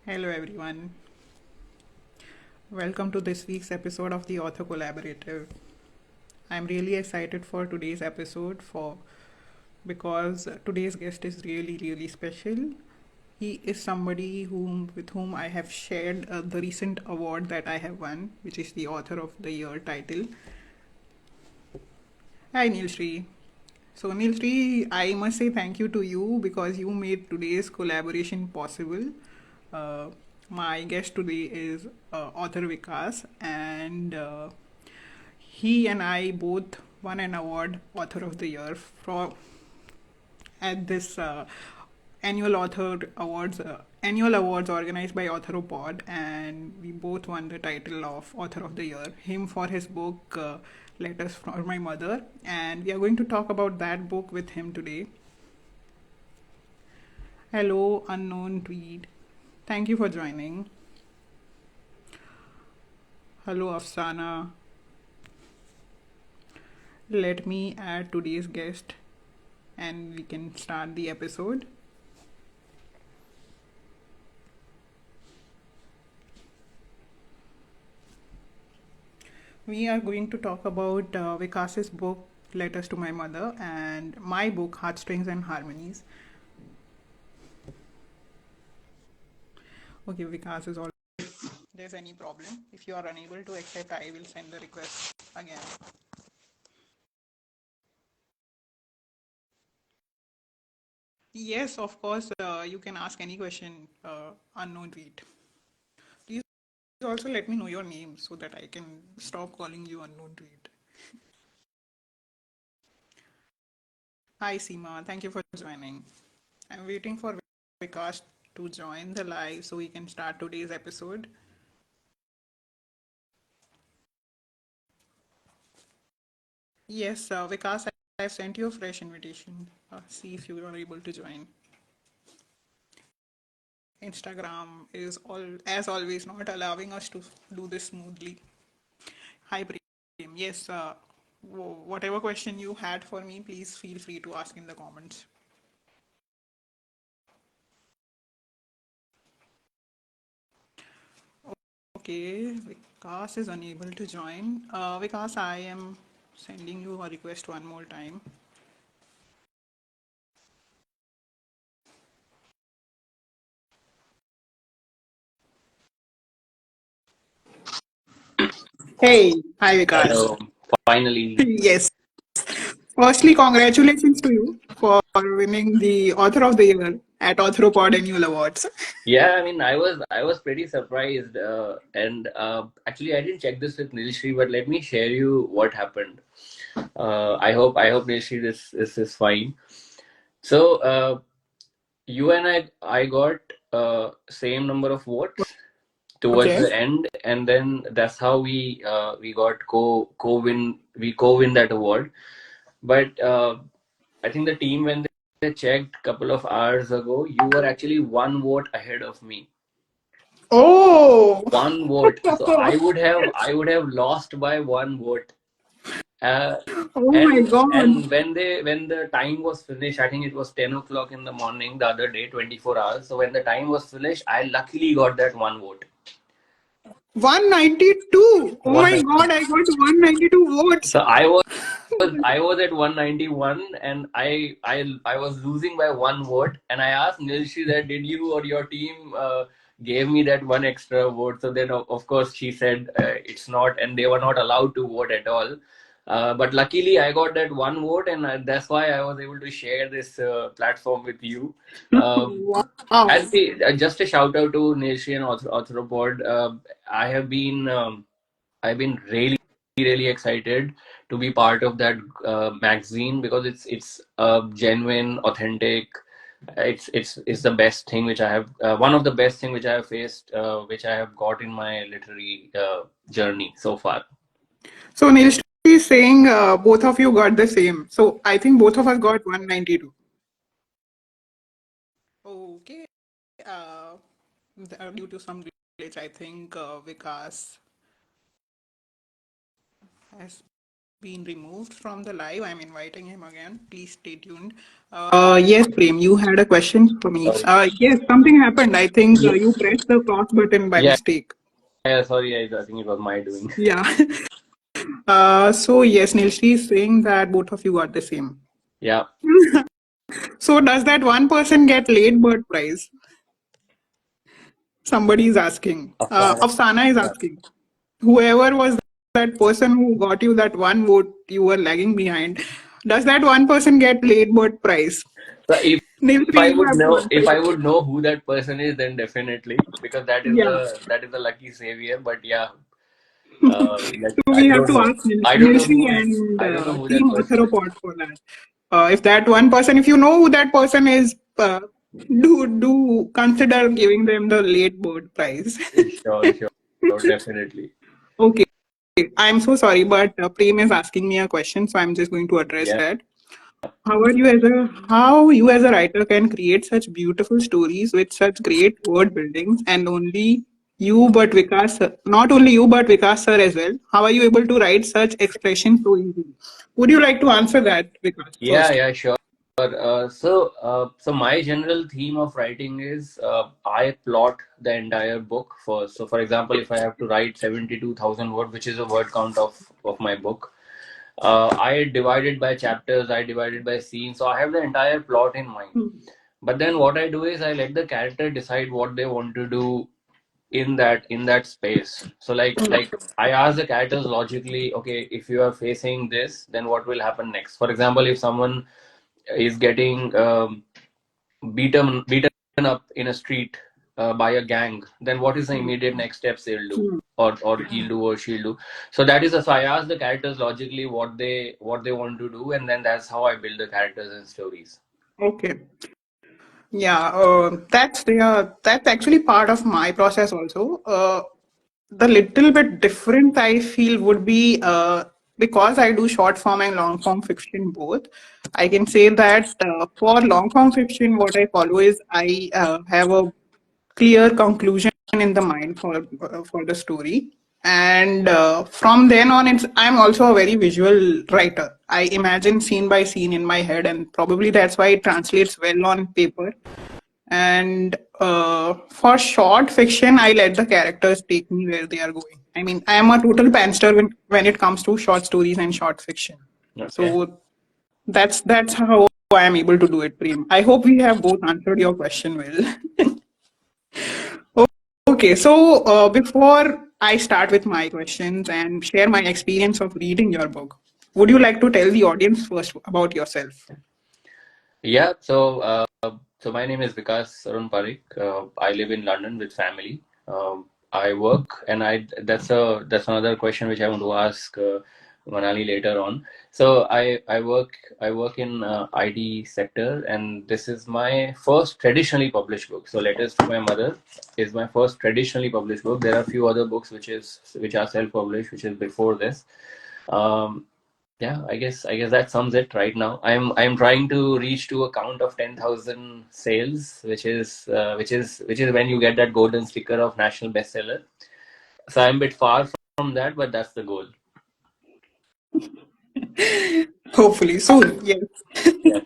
Hello, everyone. Welcome to this week's episode of the Author Collaborative. I'm really excited for today's episode for because today's guest is really special. He is somebody with whom I have shared the recent award that I have won, which is the Author of the Year title. Hi, Neelshri. So, Neelshri, I must say thank you to you because you made today's collaboration possible. Uh, my guest today is author Vikas, and he and I both won an award, Author of the Year, at this annual awards organized by Authoropod, and we both won the title of Author of the Year. Him for his book Letters from My Mother, and we are going to talk about that book with him today. Hello, unknown tweed. Thank you for joining. Hello, Afsana. Let me add today's guest and we can start the episode. We are going to talk about Vikas's book Letters to My Mother and my book Heartstrings and Harmonies. Okay, Vikas is all. If there's any problem, if you are unable to accept, I will send the request again. Yes, of course, you can ask any question, unknown tweet. Please also let me know your name so that I can stop calling you unknown tweet. Hi, Seema. Thank you for joining. I'm waiting for Vikas to join the live so we can start today's episode. Yes, Vikas, I have sent you a fresh invitation. See if you are able to join. Instagram is as always not allowing us to do this smoothly. Hi, Prem. Yes, whatever question you had for me, please feel free to ask in the comments. Okay, Vikas is unable to join. Vikas, I am sending you a request one more time. Hey, hi Vikas. Hello, finally. Yes. Firstly, congratulations to you for winning the Author of the Year at Authoropod Annual Awards. Yeah, I mean, I was pretty surprised, and actually, I didn't check this with Nilshri, but let me share you what happened. I hope Nilshri, this is fine. So, you and I got same number of votes towards Okay. the end, and then that's how we got co-win that award. But I think the team, when they checked a couple of hours ago, you were actually one vote ahead of me. Oh, One vote. So I would have lost by one vote. Uh, oh my and God. when the time was finished, I think it was 10 o'clock in the morning the other day, 24 hours. So when the time was finished, I luckily got that one vote. 192. Oh my One, God, I got 192 votes. so I was at 191 and I was losing by one vote, and I asked Nilshi that did you or your team gave me that one extra vote. So then of course she said it's not, and they were not allowed to vote at all. But luckily I got that one vote, and that's why I was able to share this platform with you. Um, Wow. and just a shout out to Nilshi and Arthropod. I've been really excited to be part of that magazine because it's genuine, authentic. It's the best thing which I have, one of the best thing which I have faced, which I have got in my literary journey so far. So Nilshri is saying both of you got the same. So I think both of us got 192. Okay. Uh, Due to some glitch, I think Vikas has been removed from the live. I'm inviting him again. Please stay tuned. Yes, Prem, you had a question for me. Sorry. Yes, something happened. I think Yeah, you pressed the cross button by yeah, mistake. yeah, sorry. I think it was my doing. Yeah. So yes, Nilshri is saying that both of you got the same. Yeah, So does that one person get late bird prize? Somebody is asking. Afsana. Afsana is asking. Whoever was that person who got you that one vote you were lagging behind, does that one person get late bird prize? So Nilshri, you have to answer if I it. would know who that person is, then definitely, because Yeah. that is the lucky savior. But yeah, So we I have don't to know. ask Nilshri and I don't know who that team person is. Autheropod for that. If that one person, if you know who that person is, do consider giving them the late bird prize. Sure, sure, definitely. Okay, I'm so sorry, but Prem is asking me a question, so I'm just going to address Yeah, that. How you as a writer can create such beautiful stories with such great word buildings, and only you but Vikas sir, not only you but Vikas sir as well. How are you able to write such expressions so easily? Would you like to answer that, Vikas, first? yeah, sure. So my general theme of writing is I plot the entire book first. So, for example, if I have to write 72,000 words, which is a word count of my book, I divide it by chapters, I divide it by scenes. So I have the entire plot in mind. Hmm. But then what I do is I let the character decide what they want to do in that space. So like I ask the characters logically, okay, if you are facing this, then what will happen next? For example, if someone is getting beaten up in a street by a gang, then what is the immediate next steps they'll do, Hmm. or he'll do or she'll do? So that is so I ask the characters logically what they want to do, and then that's how I build the characters and stories. Okay. Yeah, that's actually part of my process also. The little bit different I feel would be because I do short form and long form fiction both. I can say that for long form fiction, what I follow is I have a clear conclusion in the mind for the story, and from then on, it's I'm also a very visual writer. I imagine scene by scene in my head, and probably that's why it translates well on paper. And for short fiction, I let the characters take me where they are going. I mean, I am a total pantser when it comes to short stories and short fiction. Okay. So that's how I am able to do it, Prem. I hope we have both answered your question well. Okay, so before I start with my questions and share my experience of reading your book, would you like to tell the audience first about yourself? Yeah, so my name is Vikkas Arun Pareek. I live in London with family. I work, and I that's another question which I want to ask Manali later on. So I work in IT sector, and this is my first traditionally published book. So, Letters to My Mother is my first traditionally published book. There are a few other books which are self-published, which is before this. Um, yeah, I guess that sums it right now. I'm trying to reach to a count of 10,000 sales, which is when you get that golden sticker of national bestseller. So I'm a bit far from that, but that's the goal. Hopefully soon, yes. Yeah.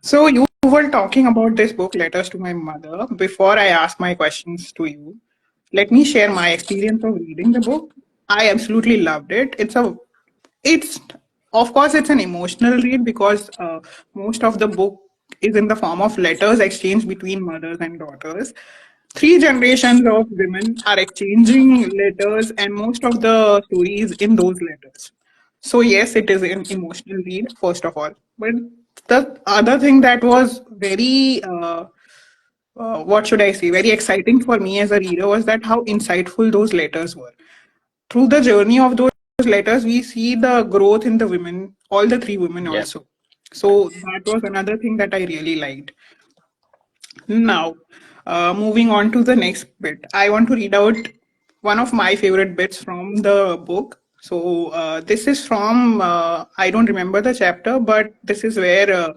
So you were talking about this book, Letters to My Mother. Before I ask my questions to you, let me share my experience of reading the book. I absolutely loved it. It's of course it's an emotional read because most of the book is in the form of letters exchanged between mothers and daughters. Three generations of women are exchanging letters, and most of the story is in those letters. So yes, it is an emotional read, first of all. But the other thing that was very what should I say, very exciting for me as a reader was that how insightful those letters were. Through the journey of those letters, we see the growth in the women, all the three women Yeah. also. So that was another thing that I really liked. Now, moving on to the next bit, I want to read out one of my favorite bits from the book. So, this is from, I don't remember the chapter, but this is where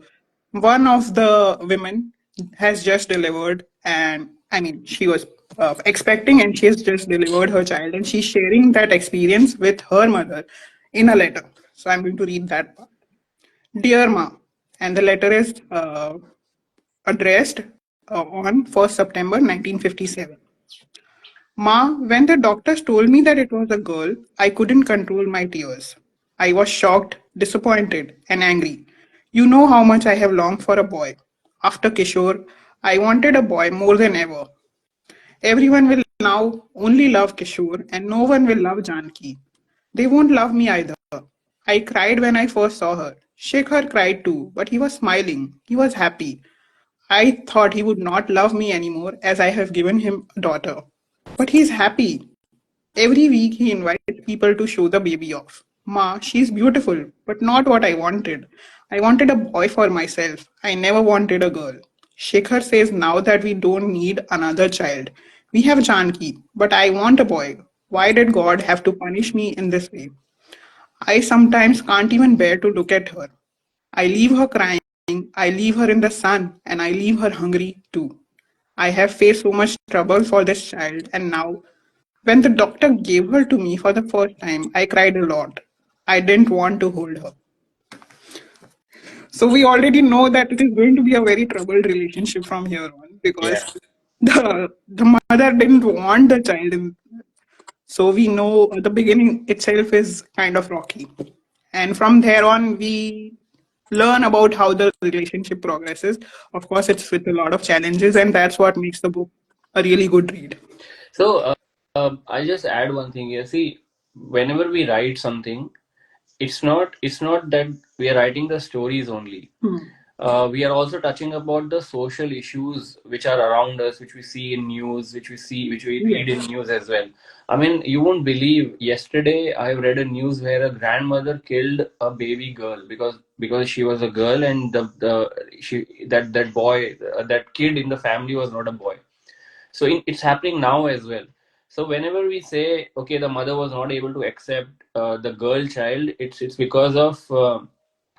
one of the women has just delivered, and I mean, she was expecting and she has just delivered her child, and she's sharing that experience with her mother in a letter. So I'm going to read that part. Dear Ma, and the letter is addressed on 1st September 1957. Ma, when the doctors told me that it was a girl, I couldn't control my tears. I was shocked, disappointed, and angry. You know how much I have longed for a boy. After Kishore, I wanted a boy more than ever. Everyone will now only love Kishore and no one will love Janki. They won't love me either. I cried when I first saw her. Shekhar cried too, but he was smiling. He was happy. I thought he would not love me anymore as I have given him a daughter. But he's happy. Every week he invites people to show the baby off. Ma, she's beautiful, but not what I wanted. I wanted a boy for myself. I never wanted a girl. Shekhar says now that we don't need another child. We have Janki, but I want a boy. Why did God have to punish me in this way? I sometimes can't even bear to look at her. I leave her crying, I leave her in the sun, and I leave her hungry too. I have faced so much trouble for this child, and now, when the doctor gave her to me for the first time, I cried a lot. I didn't want to hold her. So we already know that it is going to be a very troubled relationship from here on Yeah. because the mother didn't want the child in. So we know the beginning itself is kind of rocky. And from there on, we learn about how the relationship progresses. Of course, it's with a lot of challenges, and that's what makes the book a really good read. So I'll just add one thing here. See, whenever we write something, it's not that we are writing the stories only. Hmm. We are also touching about the social issues which are around us, which we see in news, which we read in Yes. news as well. I mean, you won't believe. Yesterday, I read a news where a grandmother killed a baby girl because she was a girl and the she that boy that kid in the family was not a boy. So it's happening now as well. So whenever we say, okay, the mother was not able to accept the girl child, it's because of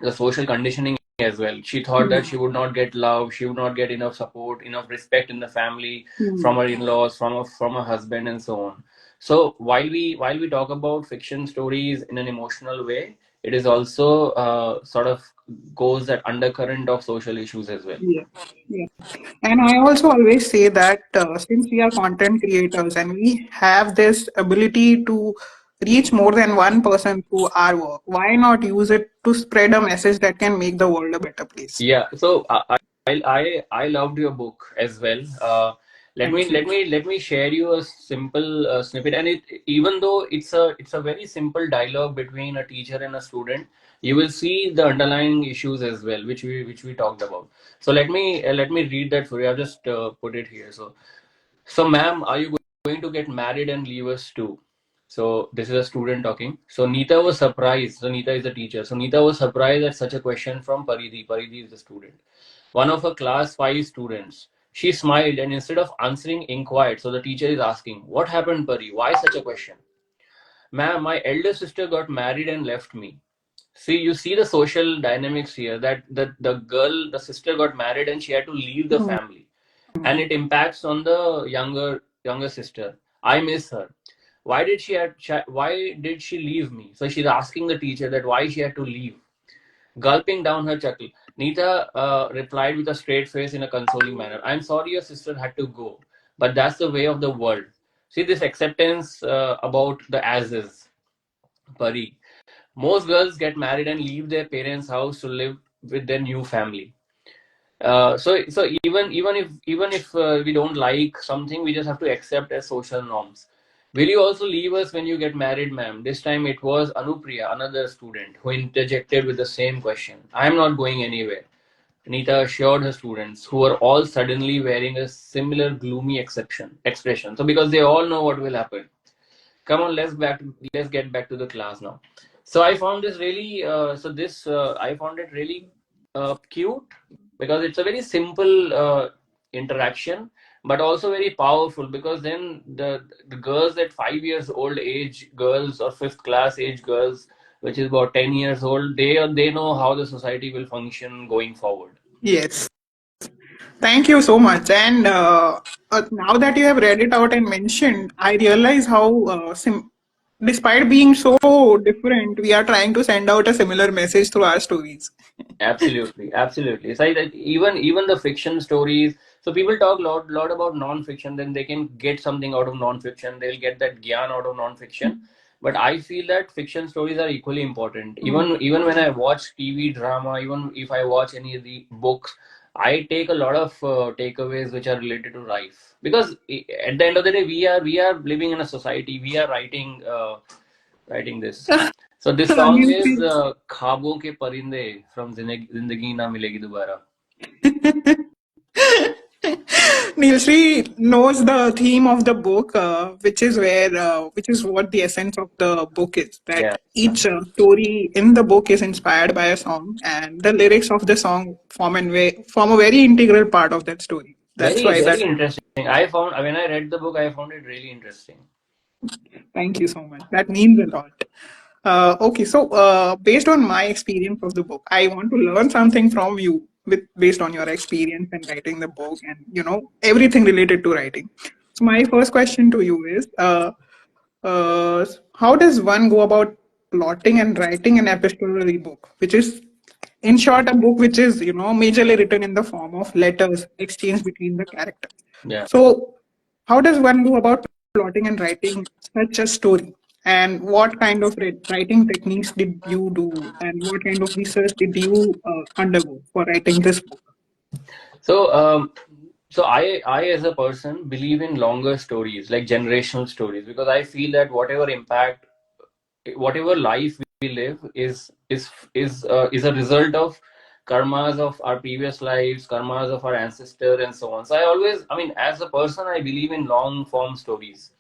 the social conditioning as well. She thought that she Hmm. would not get love, she would not get enough support, enough respect in the family, from Hmm. her in-laws, from her husband, and so on. So while we talk about fiction stories in an emotional way, it is also sort of goes that undercurrent of social issues as well. Yeah. Yeah. And I also always say that since we are content creators and we have this ability to reach more than one person through our work, why not use it to spread a message that can make the world a better place? Yeah, so I loved your book as well. Let me Thank you. share you a simple snippet, and it even though it's a very simple dialogue between a teacher and a student, you will see the underlying issues as well, which we talked about. So let me read that for you. I've just put it here. So, ma'am, are you going to get married and leave us too? So, this is a student talking. So, Neeta was surprised. So, Neeta is the teacher. So, Neeta was surprised at such a question from Paridhi. Paridhi is the student. One of her class five students. She smiled and instead of answering, inquired. So, the teacher is asking, what happened, Pari? Why such a question? Ma'am, my elder sister got married and left me. See, you see the social dynamics here that the sister got married and she had to leave the Hmm. family and it impacts on the younger sister. I miss her. Why did she leave me? So she's asking the teacher that why she had to leave. Gulping down her chuckle, Nita replied with a straight face in a consoling manner. I'm sorry your sister had to go, but that's the way of the world. See this acceptance about the as is, Pari. Most girls get married and leave their parents' house to live with their new family. So even if we don't like something, we just have to accept as social norms. Will you also leave us when you get married, ma'am? This time it was Anupriya, another student, who interjected with the same question. I am not going anywhere. Anita assured her students, who were all suddenly wearing a similar gloomy expression. So because they all know what will happen. Come on, let's get back to the class now. So I found this really I found it really cute because it's a very simple interaction but also very powerful because then the girls at 5 years old age girls or fifth class age girls, which is about 10 years old, they know how the society will function going forward. Yes. Thank you so much. And now that you have read it out and mentioned, I realize how Despite being so different, we are trying to send out a similar message through our stories. Absolutely, absolutely. It's like that even the fiction stories. So people talk lot about non-fiction, then they can get something out of non-fiction. They'll get that gyan out of non-fiction. But I feel that fiction stories are equally important. Hmm. Even when I watch TV drama, even if I watch any of the books, I take a lot of takeaways which are related to life. Because at the end of the day, we are living in a society. We are writing this. So this song is Khwabon ke Parinde from Zindagi Na Milegi Dobara. Nilsri knows the theme of the book, which is what the essence of the book is. That Yeah, each story in the book is inspired by a song, and the lyrics of the song form a very integral part of that story. That's very why very that. interesting. I found when I read the book, I found it really interesting. Thank you so much. That means a lot. Okay, so based on my experience of the book, I want to learn something from you with based on your experience in writing the book and everything related to writing. So my first question to you is, how does one go about plotting and writing an epistolary book, which is, in short, a book which is majorly written in the form of letters exchanged between the characters. Yeah. So, how does one go about plotting and writing such a story? And what kind of writing techniques did you do? And what kind of research did you undergo for writing this book? So I as a person believe in longer stories, like generational stories, because I feel that whatever impact, whatever life we live is a result of karmas of our previous lives, karmas of our ancestors, and so on. So I mean, as a person, I believe in long form stories,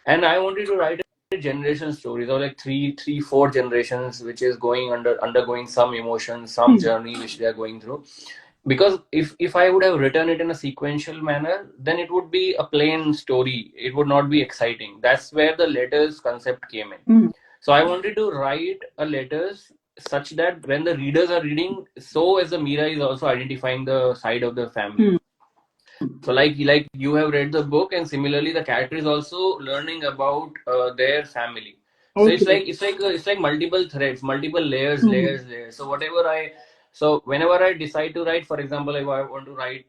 and I wanted to write a generation stories, or like three, four generations, which is undergoing some emotions, some Hmm. journey which they are going through. Because if I would have written it in a sequential manner, then it would be a plain story. It would not be exciting. That's where the letters concept came in. Hmm. So I wanted to write a letters such that when the readers are reading, so as the Mira is also identifying the side of the family. Hmm. So like you have read the book, and similarly the character is also learning about their family. So it's Okay. like it's like multiple threads, multiple Hmm. layers. So whenever I decide to write, for example, if I want to write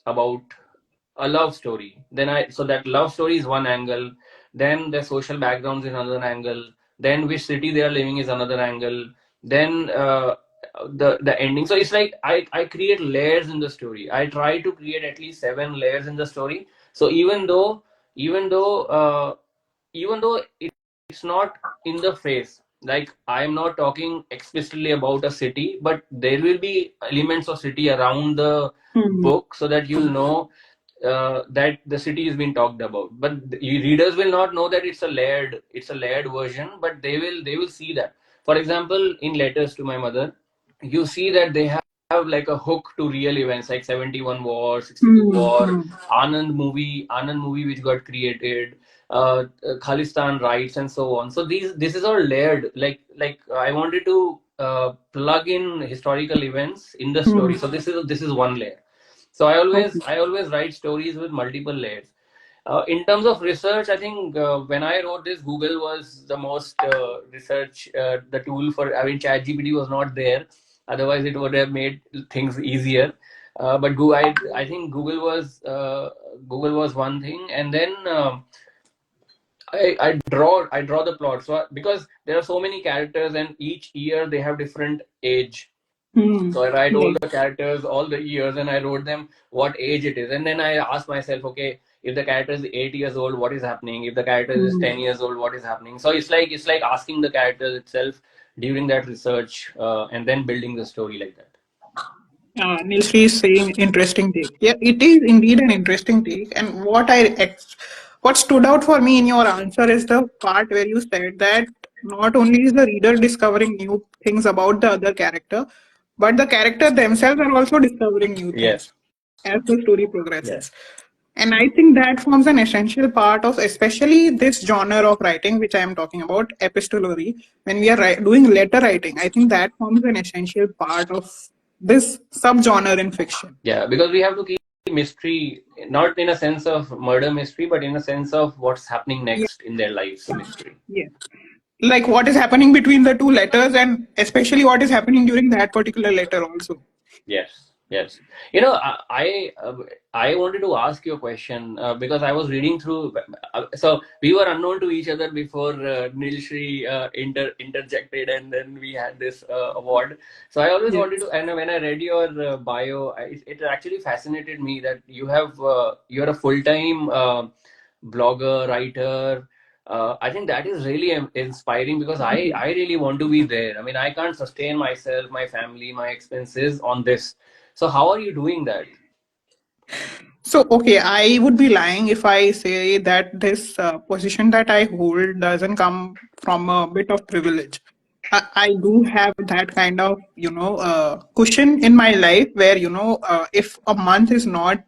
about a love story, then I so that love story is one angle, then the social background is another angle, then which city they are living is another angle, then the ending. So it's like I create layers in the story. I try to create at least 7 layers in the story. So even though even though it's not in the face, like I'm not talking explicitly about a city, but there will be elements of city around the Hmm. book, so that you'll know that the city is being talked about. But the readers will not know that it's a layered version, but they will see that. For example, in Letters to My Mother, you see that they have like a hook to real events like 71 war, 62 Hmm. war, Hmm. Anand movie which got created, Khalistan rights, and so on. So this is all layered. Like I wanted to plug in historical events in the Hmm. story. So this is one layer. So I always Okay. I always write stories with multiple layers. In terms of research, I think when I wrote this, Google was the most research the tool for. I mean, ChatGPT was not there. Otherwise, it would have made things easier. But I think Google was one thing, and then I draw the plot. So because there are so many characters, and each year they have different age. Hmm. So I write all Right. the characters, all the years, and I wrote them what age it is. And then I ask myself, okay, if the character is 8 years old, what is happening? If the character is Hmm. 10 years old, what is happening? So it's like asking the characters itself during that research, and then building the story like that. Nilsri is saying interesting take. Yeah, it is indeed an interesting take. And what stood out for me in your answer is the part where you said that not only is the reader discovering new things about the other character, but the character themselves are also discovering new Yes. things as the story Yeah. progresses. And I think that forms an essential part of especially this genre of writing, which I am talking about, epistolary. When we are doing letter writing, I think that forms an essential part of this subgenre in fiction. Yeah, because we have to keep mystery, not in a sense of murder mystery, but in a sense of what's happening Yeah, next in their lives mystery. yeah. Like what is happening between the two letters, and especially what is happening during that particular letter also. Yes, yes. You know, I wanted to ask you a question because I was reading through. So we were unknown to each other before Nilshri interjected, and then we had this award. So I always Yes. wanted to, and when I read your bio, it actually fascinated me that you're a full-time blogger, writer. I think that is really inspiring because Thank you. I really want to be there. I mean, I can't sustain myself, my family, my expenses on this. So how are you doing that? So, okay, I would be lying if I say that this position that I hold doesn't come from a bit of privilege. I do have that kind of, cushion in my life where, if a month is not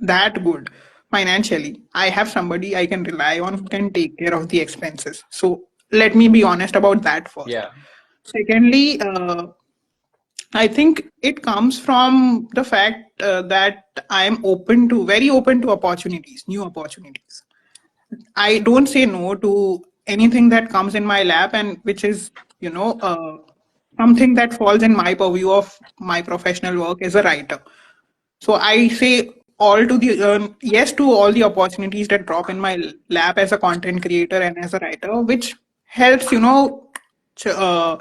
that good financially, I have somebody I can rely on who can take care of the expenses. So, let me be honest about that first. Yeah, Secondly, I think it comes from the fact that I am very open to opportunities, new opportunities. I don't say no to anything that comes in my lap and which is, you know, uh, something that falls in my purview of my professional work as a writer. So I say yes to all the opportunities that drop in my lap as a content creator and as a writer, which helps, ch- uh,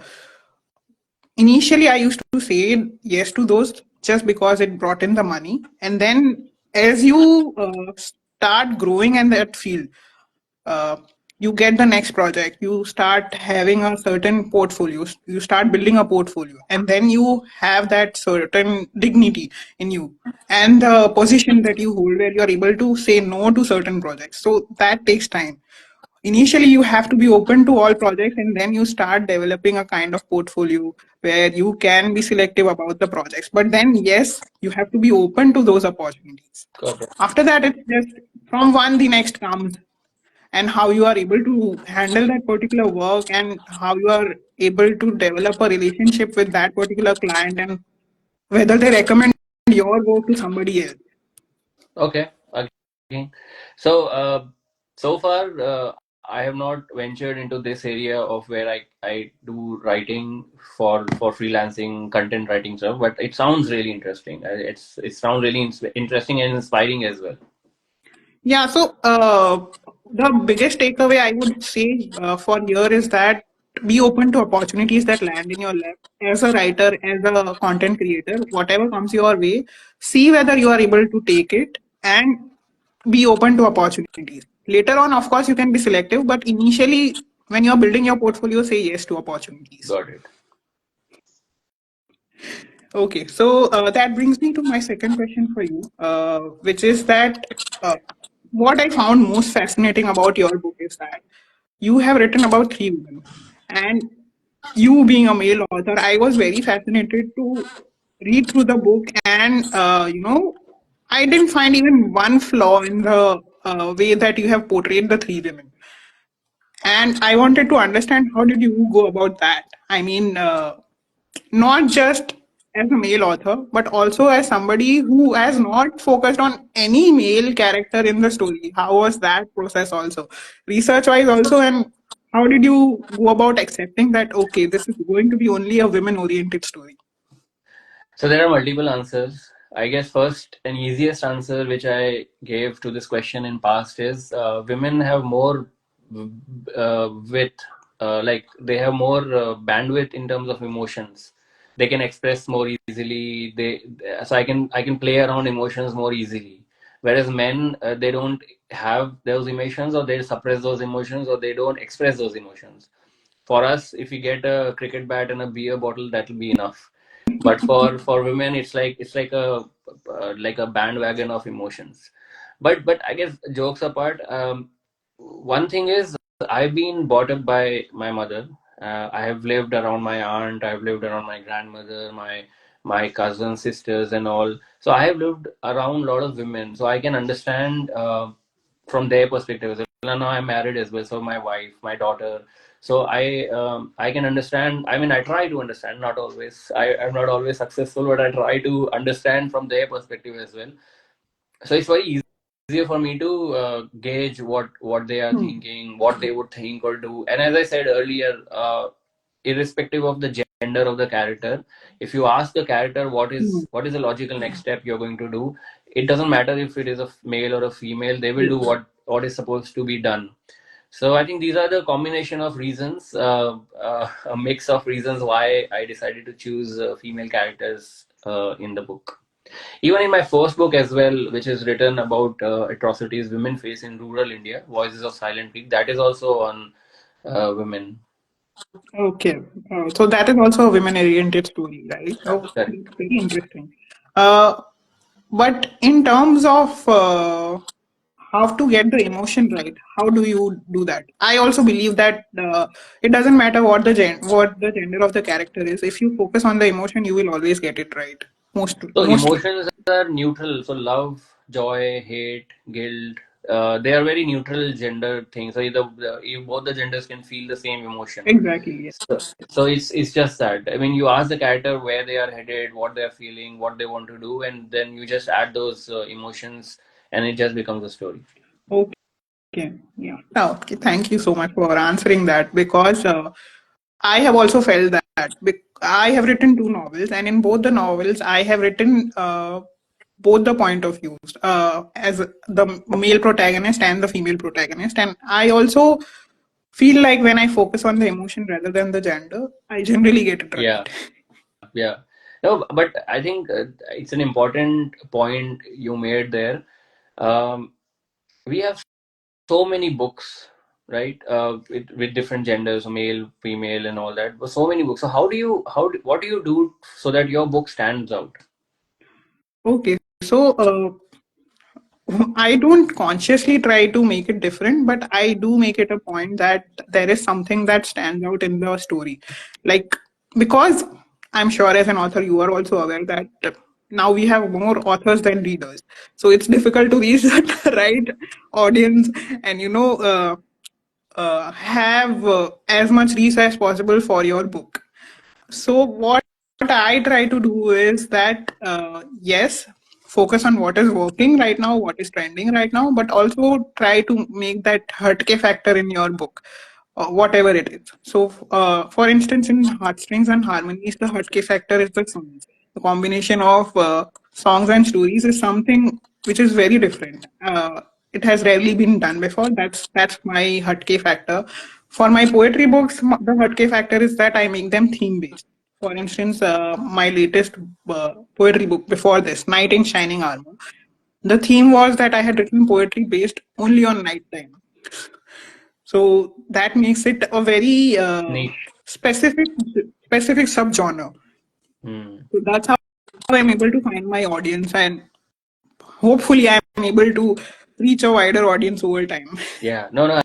initially I used to say yes to those just because it brought in the money, and then as you start growing in that field, uh, you get the next project, you start having a certain portfolio, you start building a portfolio, and then you have that certain dignity in you and the position that you hold where you are able to say no to certain projects. So that takes time. Initially you have to be open to all projects, and then you start developing a kind of portfolio where you can be selective about the projects, but then yes, you have to be open to those opportunities. got it. After that, it's just from one the next comes, and how you are able to handle that particular work and how you are able to develop a relationship with that particular client and whether they recommend your work to somebody else. Okay. Okay. So so far I have not ventured into this area of where I do writing for freelancing content writing stuff, but it sounds really interesting. It sounds really interesting and inspiring as well. Yeah, so the biggest takeaway I would say for here is that be open to opportunities that land in your lap. As a writer, as a content creator, whatever comes your way, see whether you are able to take it and be open to opportunities. Later on, of course, you can be selective, but initially, when you're building your portfolio, say yes to opportunities. Got it. Okay, so that brings me to my second question for you, which is that what I found most fascinating about your book is that you have written about three women, and you being a male author, I was very fascinated to read through the book, and I didn't find even one flaw in the way that you have portrayed the three women, and I wanted to understand how did you go about that. I mean, not just as a male author, but also as somebody who has not focused on any male character in the story. How was that process also? Research wise, also, and how did you go about accepting that, okay, this is going to be only a women oriented story? So there are multiple answers. I guess first and easiest answer which I gave to this question in past is women have more width, like they have more bandwidth in terms of emotions. They can express more easily. So I can play around emotions more easily. Whereas men, they don't have those emotions, or they suppress those emotions, or they don't express those emotions. For us, if we get a cricket bat and a beer bottle, that'll be enough. But for women, it's like a bandwagon of emotions. But I guess jokes apart, one thing is I've been brought up by my mother. I have lived around my aunt, I've lived around my grandmother, my cousins, sisters, and all. So I have lived around a lot of women, so I can understand from their perspective as well. And now I'm married as well, so my wife, my daughter. So I can understand. I mean, I try to understand. Not always. I'm not always successful, but I try to understand from their perspective as well. So it's very easier for me to gauge what they are Hmm. thinking, what they would think or do. And as I said earlier, irrespective of the gender of the character, if you ask the character Hmm. what is the logical next step you're going to do, it doesn't matter if it is a male or a female, they will Yes. do what is supposed to be done. So I think these are the combination of reasons, a mix of reasons why I decided to choose female characters in the book. Even in my first book as well, which is written about atrocities women face in rural India, Voices of Silent Creek, that is also on women. Okay. So that is also a women-oriented story, right? Oh, Correct. very interesting. Uh, but in terms of how to get the emotion right, how do you do that? I also believe that it doesn't matter what the gender of the character is. If you focus on the emotion, you will always get it right. So Mostly. emotions are neutral. So love, joy, hate, guilt, they are very neutral gender things. So both the genders can feel the same emotion. Exactly. Yes. So it's just that. I mean, you ask the character where they are headed, what they are feeling, what they want to do, and then you just add those emotions, and it just becomes a story. Okay. Yeah. Oh, okay. Thank you so much for answering that because I have also felt that. I have written two novels, and in both the novels, I have written both the point of views as the male protagonist and the female protagonist. And I also feel like when I focus on the emotion rather than the gender, I generally get it Yeah, right. yeah. No, but I think it's an important point you made there. Um, we have so many books, right? With different genders, male, female, and all that. But so many books. So what do you do so that your book stands out? Okay. So I don't consciously try to make it different, but I do make it a point that there is something that stands out in the story. Like, because I'm sure as an author, you are also aware that now we have more authors than readers. So it's difficult to reach the right audience and, have as much reach as possible for your book. So what I try to do is that yes, focus on what is working right now, what is trending right now, but also try to make that hatke factor in your book, whatever it is. So, for instance, in Heartstrings and Harmonies, the hatke factor is the songs. The combination of songs and stories is something which is very different. It has rarely been done before. That's my hatke factor. For my poetry books, the hatke factor is that I make them theme based. For instance, my latest poetry book before this, Knight in Shining Armor, the theme was that I had written poetry based only on nighttime. So that makes it a very Niche. specific specific subgenre. Hmm. So that's how I'm able to find my audience, and hopefully I'm able to reach a wider audience over time. Yeah. No, no.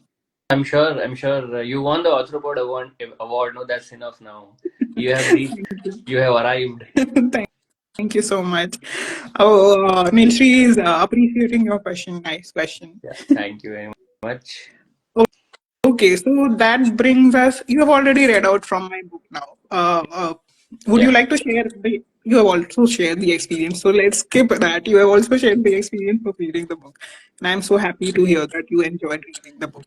I'm sure. You won the Arthropod award. No, that's enough now. You have reached. Thank you. You have arrived. Thank you so much. Oh, Nilshri is appreciating your question. Nice question. Yeah. Thank you very much. Okay, so that brings us. You have already read out from my book now. Would you Yeah. like to share the? You have also shared the experience, so let's skip that. You have also shared the experience of reading the book, and I'm so happy to hear that you enjoyed reading the book.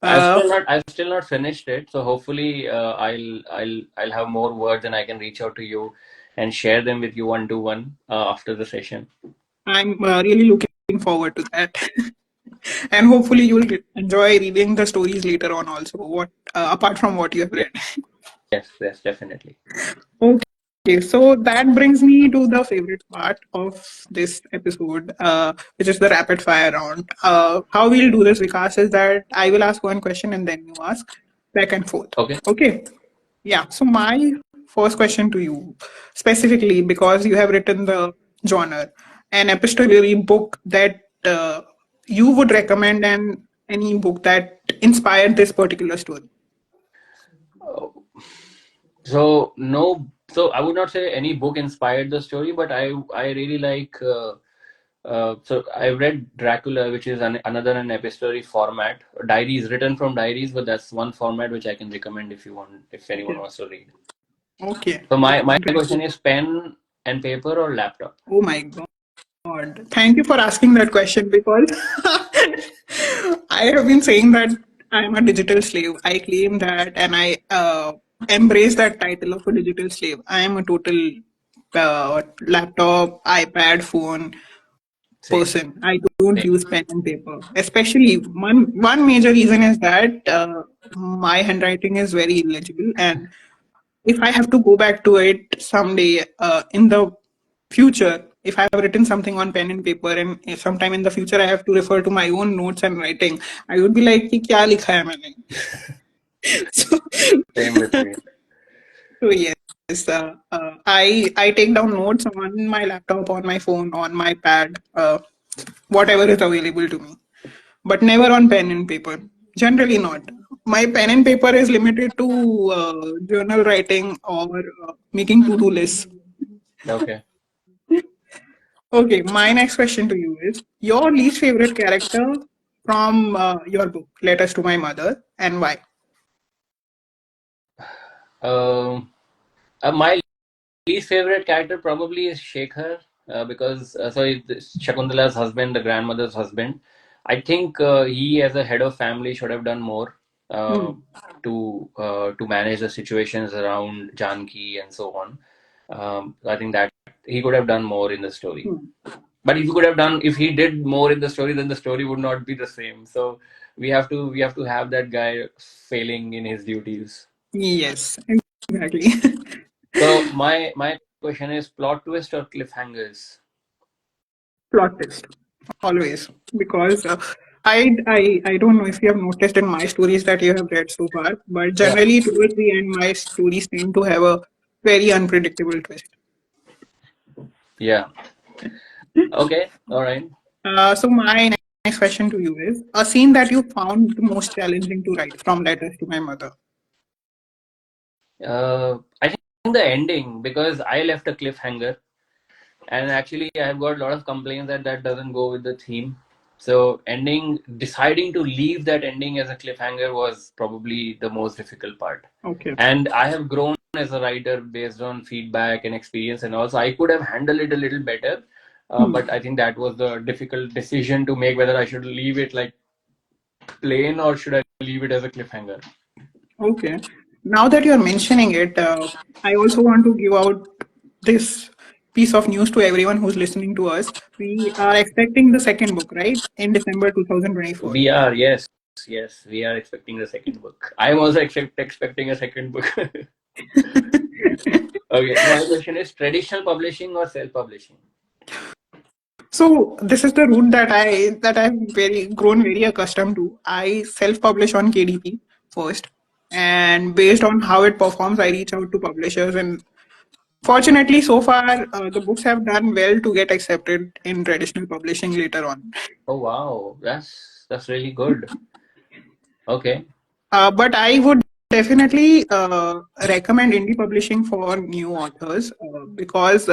Uh, I've still not finished it. So hopefully, I'll have more words and I can reach out to you and share them with you one to one after the session. I'm really looking forward to that, and hopefully you'll enjoy reading the stories later on. Also, what apart from what you have Yeah. read. Yes. Yes. Definitely. Okay, so that brings me to the favorite part of this episode, which is the rapid fire round. How we'll do this, Vikas, is that I will ask one question and then you ask back and forth. Okay. Okay. Yeah. So my first question to you, specifically because you have written the genre, an epistolary book that you would recommend, and any book that inspired this particular story. So no, so I would not say any book inspired the story, but I really like. So I read Dracula, which is another an epistolary format, diaries written from diaries, but that's one format which I can recommend if anyone Okay. wants to read. Okay. So my Interesting. question is pen and paper or laptop? Oh my God. God. Thank you for asking that question because I have been saying that I am a digital slave. I claim that and I embrace that title of a digital slave. I am a total laptop, iPad, phone Same, person. I don't same. use pen and paper. Especially one major reason is that my handwriting is very illegible, and if I have to go back to it someday in the future, if I have written something on pen and paper, and if sometime in the future I have to refer to my own notes and writing, I would be like, कि क्या लिखा है मैंने? So, Same with me. so yes, I take down notes on my laptop, on my phone, on my pad, whatever is available to me, but never on pen and paper. Generally not. My pen and paper is limited to journal writing or making to-do lists. Okay. Okay, my next question to you is your least favorite character from your book, Letters to My Mother, and why? Um, my least favorite character probably is Shekhar, because Shakuntala's husband, the grandmother's husband. I think he, as a head of family, should have done more uh, Hmm. to manage the situations around Janki and so on. I think that he could have done more in the story. Hmm. But if he did more in the story, then the story would not be the same. So we have to have that guy failing in his duties. Yes, exactly. So my question is plot twist or cliffhangers? Plot twist, always. Because I don't know if you have noticed in my stories that you have read so far, but Yeah. generally towards the end, my stories tend to have a very unpredictable twist. Yeah. Okay. All right. So my next question to you is a scene that you found the most challenging to write from Letters to My Mother. I think the ending, because I left a cliffhanger, and actually I've got a lot of complaints that that doesn't go with the theme. So deciding to leave that ending as a cliffhanger was probably the most difficult part. Okay. And I have grown as a writer based on feedback and experience, and also I could have handled it a little better. Hmm. But I think that was the difficult decision to make, whether I should leave it like plain or should I leave it as a cliffhanger. Okay. Now that you're mentioning it, I also want to give out this piece of news to everyone who's listening to us. We are expecting the second book, right? In December 2024. We are, yes, yes, we are expecting the second book. I'm also expecting a second book. Okay, my question is traditional publishing or self-publishing? So this is the route that I've very grown very accustomed to. I self-publish on KDP first, and based on how it performs, I reach out to publishers. And fortunately, so far, the books have done well to get accepted in traditional publishing later on. Oh wow, that's really good. Okay, But I would definitely recommend indie publishing for new authors because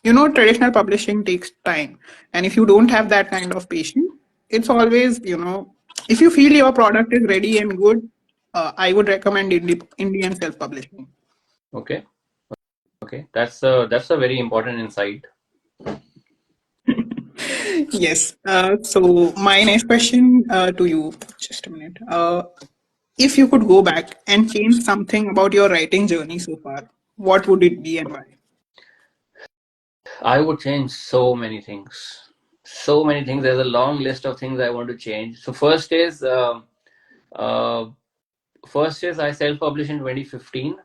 traditional publishing takes time, and if you don't have that kind of patience, it's always if you feel your product is ready and good, I would recommend indie and self publishing. okay, okay. That's a very important insight. Yes. So my next question to you, just a minute. If you could go back and change something about your writing journey so far, what would it be and why? I would change so many things. So many things. There's a long list of things I want to change. So uh, first is I self-published in 2015,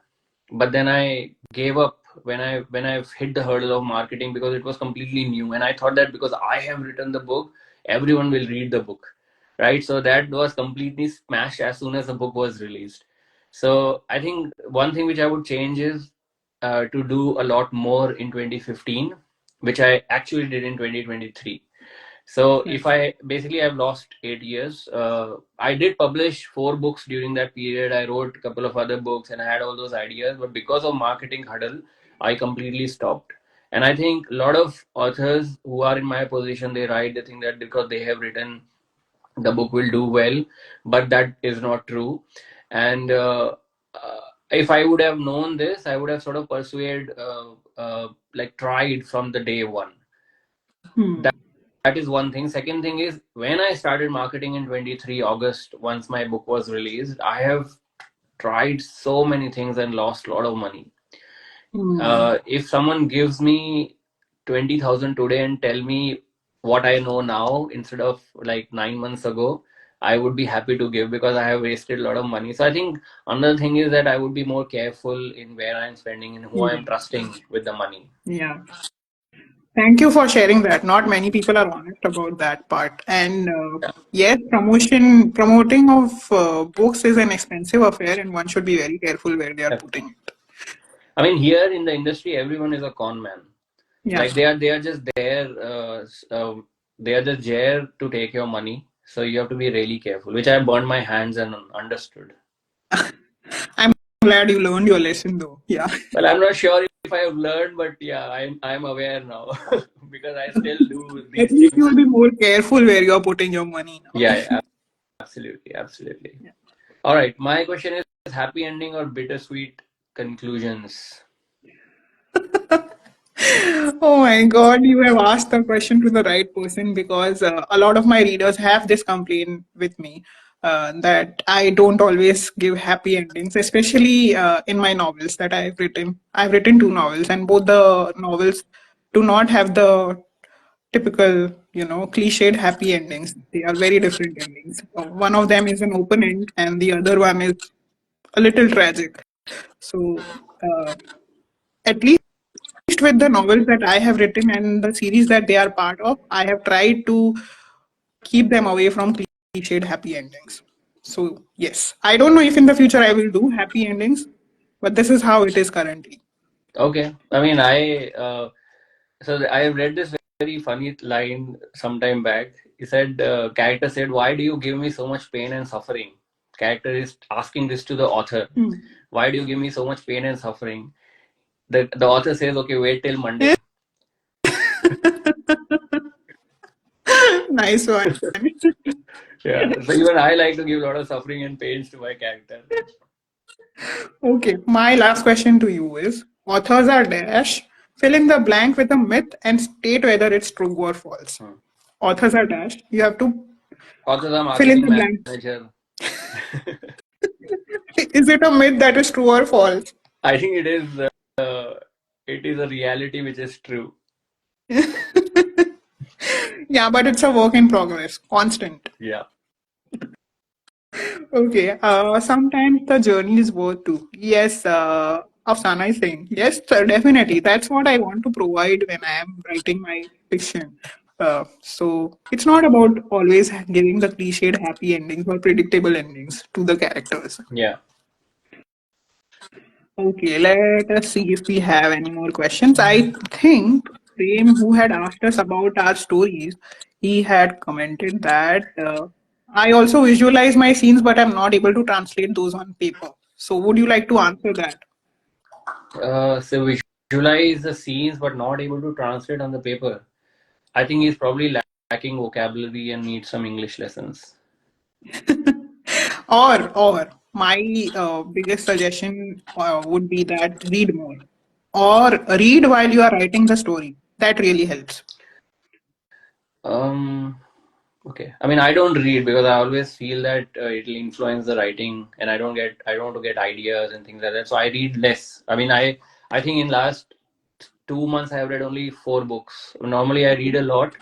but then I gave up when I hit the hurdle of marketing because it was completely new, and I thought that because I have written the book, everyone will read the book, right? So that was completely smashed as soon as the book was released. So I think one thing which I would change is to do a lot more in 2015, which I actually did in 2023. So if Nice. I basically I've lost 8 years. I did publish 4 books during that period. I wrote a couple of other books and I had all those ideas, but because of marketing hurdle, I completely stopped. And I think a lot of authors who are in my position, they think that because they have written, the book will do well, but that is not true. And if I would have known this, I would have sort of persuaded, like tried from the day one. Hmm. That that is one thing. Second thing is, when I started marketing in 23 August, once my book was released, I have tried so many things and lost a lot of money. Hmm. If someone gives me 20,000 today and tell me what I know now instead of like 9 months ago, I would be happy to give, because I have wasted a lot of money. So I think another thing is that I would be more careful in where I'm spending and who I'm Yeah. trusting with the money. Yeah. Thank you for sharing that. Not many people are honest about that part. And Yeah. yes, promoting of books is an expensive affair, and one should be very careful where they are putting it. I mean, here in the industry, everyone is a con man. Yeah. Like they are just there. They are just there to take your money. So you have to be really careful, which I burned my hands and understood. I'm glad you learned your lesson though. Yeah. Well, I'm not sure if I have learned, but yeah, I'm aware now because I still do At these least you'll things. be more careful where you're putting your money now. Yeah, yeah, absolutely, absolutely. All right, my question is happy ending or bittersweet conclusions? Oh my God, you have asked the question to the right person, because a lot of my readers have this complaint with me, that I don't always give happy endings, especially in my novels that I've written. I've written two novels, and both the novels do not have the typical, cliched happy endings. They are very different endings. One of them is an open end, and the other one is a little tragic. So, at least with the novels that I have written and the series that they are part of, I have tried to keep them away from cliched happy endings. So, yes, I don't know if in the future I will do happy endings, but this is how it is currently. Okay, I mean, I read this very funny line sometime back. He said, character said, "Why do you give me so much pain and suffering?" Character is asking this to the author. Hmm. Why do you give me so much pain and suffering? The author says, "Okay, wait till Monday." Nice one. Yeah. So even I like to give a lot of suffering and pains to my character. Okay, my last question to you is, authors are dash, fill in the blank with a myth and state whether it's true or false. Hmm. Authors are dash, you have to Authors are fill in marketing the blank. manager. Is it a myth that is true or false? I think uh, it is a reality which is true. Yeah, but it's a work in progress, constant. Yeah. Okay, sometimes the journey is worth too. Yes, Afsana is saying, yes, sir, definitely. That's what I want to provide when I am writing my fiction. So it's not about always giving the cliched happy endings or predictable endings to the characters. Yeah. Okay, let us see if we have any more questions. I think Prem, who had asked us about our stories, he had commented that I also visualize my scenes, but I'm not able to translate those on paper. So, would you like to answer that? So visualize the scenes but not able to translate on the paper. I think he's probably lacking vocabulary and needs some English lessons. Or my biggest suggestion would be that read more, or read while you are writing the story. That really helps. Um, okay. I mean, I don't read because I always feel that it'll influence the writing, and I don't want to get ideas and things like that. So I read less. I mean, I think in last 2 months I have read only 4 books. Normally I read a lot,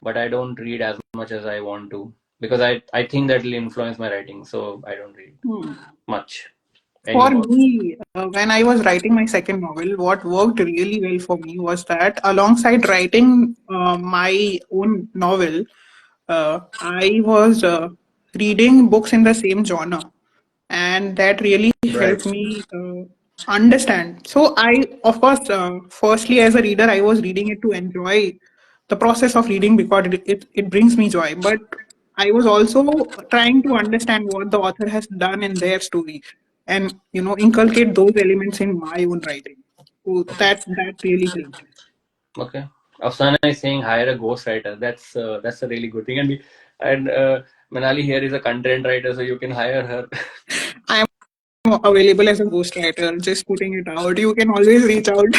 but I don't read as much as I want to because I think that will influence my writing. So I don't read Hmm. much For anymore. me, when I was writing my second novel, what worked really well for me was that alongside writing my own novel, I was reading books in the same genre, and that really Right. helped me understand. So, of course, firstly, as a reader, I was reading it to enjoy the process of reading because it brings me joy. But I was also trying to understand what the author has done in their story, and inculcate those elements in my own writing. So that really helped. Okay. Afsana is saying hire a ghostwriter. That's a really good thing. And Manali here is a content writer, so you can hire her. I am available as a ghostwriter. Just putting it out. You can always reach out.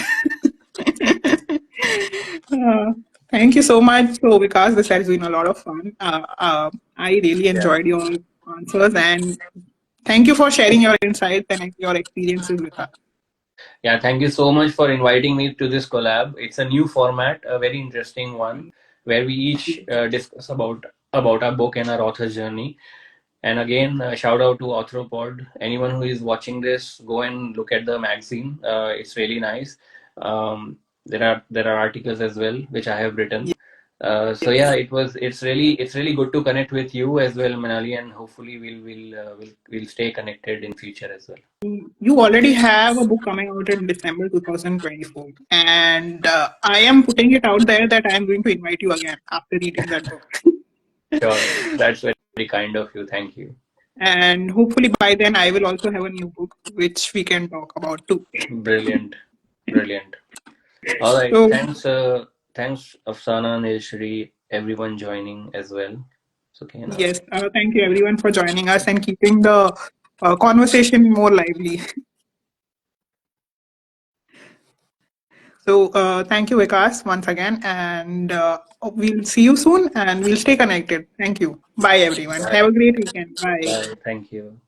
Uh, Thank you so much. So, because this has been a lot of fun. I really Yeah. enjoyed your answers, and thank you for sharing your insights and your experiences with us. Yeah, thank you so much for inviting me to this collab. It's a new format, a very interesting one, where we each discuss about our book and our author's journey. And again, shout out to Arthropod. Anyone who is watching this, go and look at the magazine. It's really nice. There are articles as well which I have written. So yeah, Yes. it's really good to connect with you as well, Manali, and hopefully we'll stay connected in future as well. You already have a book coming out in December 2024, and I am putting it out there that I am going to invite you again after reading that book. Sure, that's very kind of you. Thank you. And hopefully by then I will also have a new book which we can talk about too. Brilliant, brilliant. All right, So thanks Afsana, Nilshri, everyone joining as well. So Kena. yes, thank you everyone for joining us and keeping the conversation more lively. So thank you, Vikas, once again, and we'll see you soon, and we'll stay connected. Thank you. Bye, everyone. Bye. Have a great weekend. Bye. Bye. Thank you.